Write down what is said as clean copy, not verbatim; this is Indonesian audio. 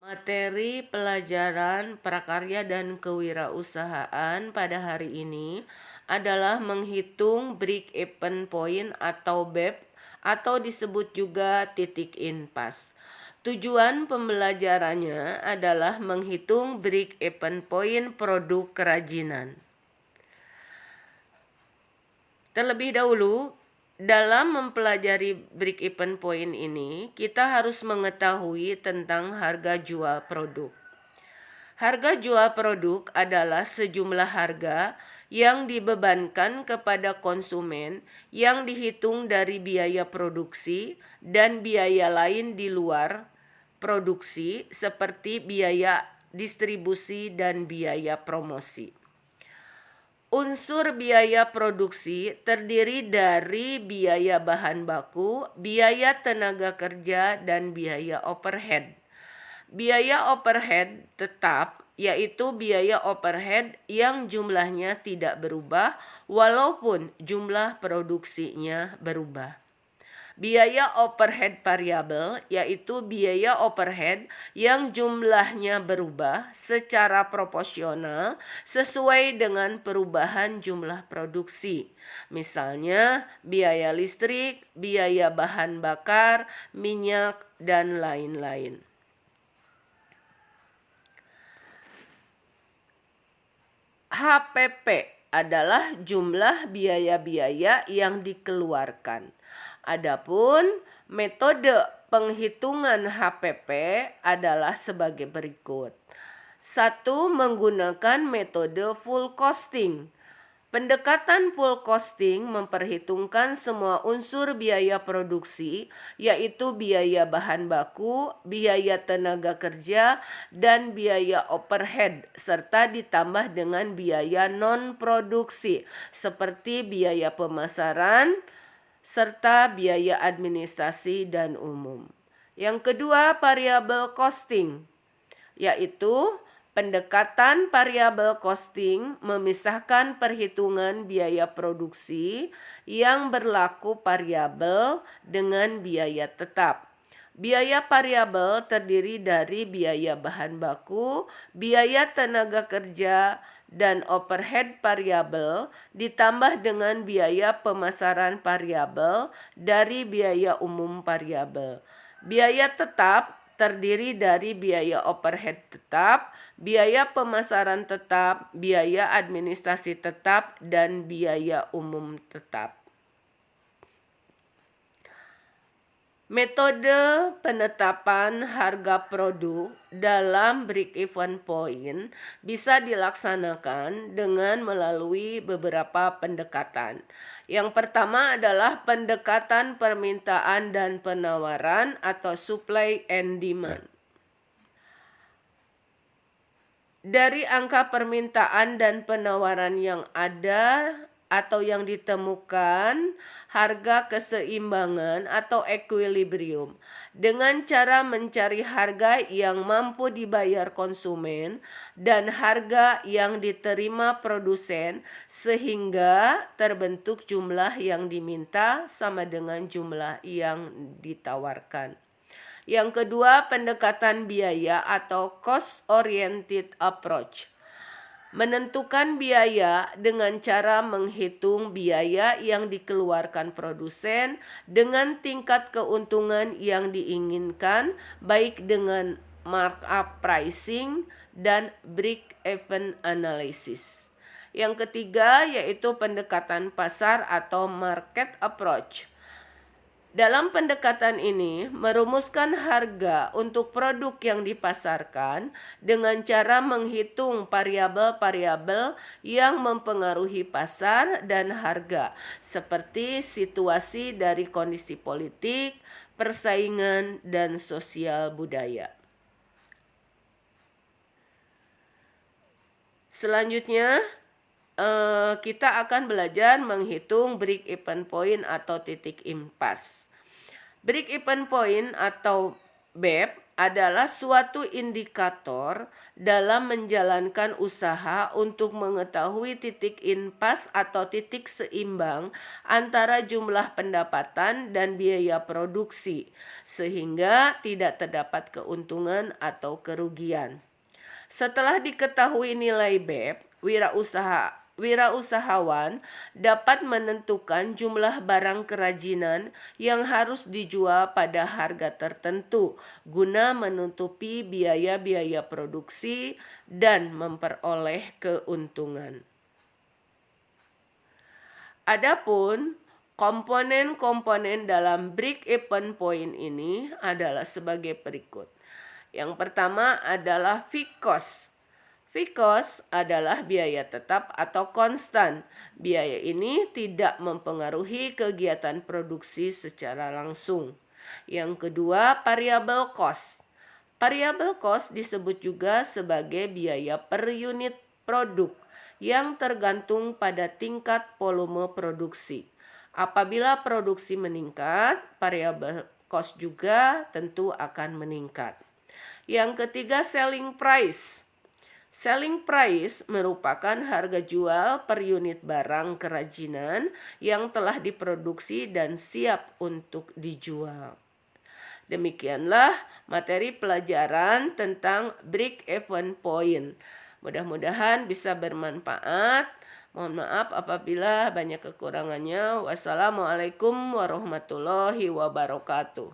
Materi pelajaran prakarya dan kewirausahaan pada hari ini adalah menghitung break-even point atau BEP atau disebut juga titik impas. Tujuan pembelajarannya adalah menghitung break-even point produk kerajinan. Terlebih dahulu, dalam mempelajari break-even point ini, kita harus mengetahui tentang harga jual produk. Harga jual produk adalah sejumlah harga yang dibebankan kepada konsumen yang dihitung dari biaya produksi dan biaya lain di luar produksi seperti biaya distribusi dan biaya promosi. Unsur biaya produksi terdiri dari biaya bahan baku, biaya tenaga kerja, dan biaya overhead. Biaya overhead tetap yaitu biaya overhead yang jumlahnya tidak berubah walaupun jumlah produksinya berubah. Biaya overhead variabel yaitu biaya overhead yang jumlahnya berubah secara proporsional sesuai dengan perubahan jumlah produksi. Misalnya biaya listrik, biaya bahan bakar, minyak, dan lain-lain. HPP adalah jumlah biaya-biaya yang dikeluarkan. Adapun metode penghitungan HPP adalah sebagai berikut. 1. Menggunakan metode full costing. Pendekatan full costing memperhitungkan semua unsur biaya produksi, yaitu biaya bahan baku, biaya tenaga kerja, dan biaya overhead, serta ditambah dengan biaya non-produksi, seperti biaya pemasaran, serta biaya administrasi dan umum. Yang kedua, variable costing, yaitu pendekatan variable costing memisahkan perhitungan biaya produksi yang berlaku variabel dengan biaya tetap. Biaya variabel terdiri dari biaya bahan baku, biaya tenaga kerja, dan overhead variabel ditambah dengan biaya pemasaran variabel dari biaya umum variabel. Biaya tetap terdiri dari biaya overhead tetap, biaya pemasaran tetap, biaya administrasi tetap, dan biaya umum tetap. Metode penetapan harga produk dalam break-even point bisa dilaksanakan dengan melalui beberapa pendekatan. Yang pertama adalah pendekatan permintaan dan penawaran atau supply and demand. Dari angka permintaan dan penawaran yang ada atau yang ditemukan, harga keseimbangan atau equilibrium dengan cara mencari harga yang mampu dibayar konsumen dan harga yang diterima produsen sehingga terbentuk jumlah yang diminta sama dengan jumlah yang ditawarkan. Yang kedua, pendekatan biaya atau cost-oriented approach. Menentukan biaya dengan cara menghitung biaya yang dikeluarkan produsen dengan tingkat keuntungan yang diinginkan, baik dengan markup pricing dan break-even analysis. Yang ketiga yaitu pendekatan pasar atau market approach. Dalam pendekatan ini, merumuskan harga untuk produk yang dipasarkan dengan cara menghitung variabel-variabel yang mempengaruhi pasar dan harga, seperti situasi dari kondisi politik, persaingan, dan sosial budaya. Selanjutnya, kita akan belajar menghitung break-even point atau titik impas. Break-even point atau BEP adalah suatu indikator dalam menjalankan usaha untuk mengetahui titik impas atau titik seimbang antara jumlah pendapatan dan biaya produksi, sehingga tidak terdapat keuntungan atau kerugian. Setelah diketahui nilai BEP, wirausahawan dapat menentukan jumlah barang kerajinan yang harus dijual pada harga tertentu guna menutupi biaya-biaya produksi dan memperoleh keuntungan. Adapun komponen-komponen dalam break-even point ini adalah sebagai berikut. Yang pertama adalah fixed cost. Fixed cost adalah biaya tetap atau konstan. Biaya ini tidak mempengaruhi kegiatan produksi secara langsung. Yang kedua, variable cost. Variable cost disebut juga sebagai biaya per unit produk yang tergantung pada tingkat volume produksi. Apabila produksi meningkat, variable cost juga tentu akan meningkat. Yang ketiga, selling price. Selling price merupakan harga jual per unit barang kerajinan yang telah diproduksi dan siap untuk dijual. Demikianlah materi pelajaran tentang break-even point. Mudah-mudahan bisa bermanfaat. Mohon maaf apabila banyak kekurangannya. Wassalamualaikum warahmatullahi wabarakatuh.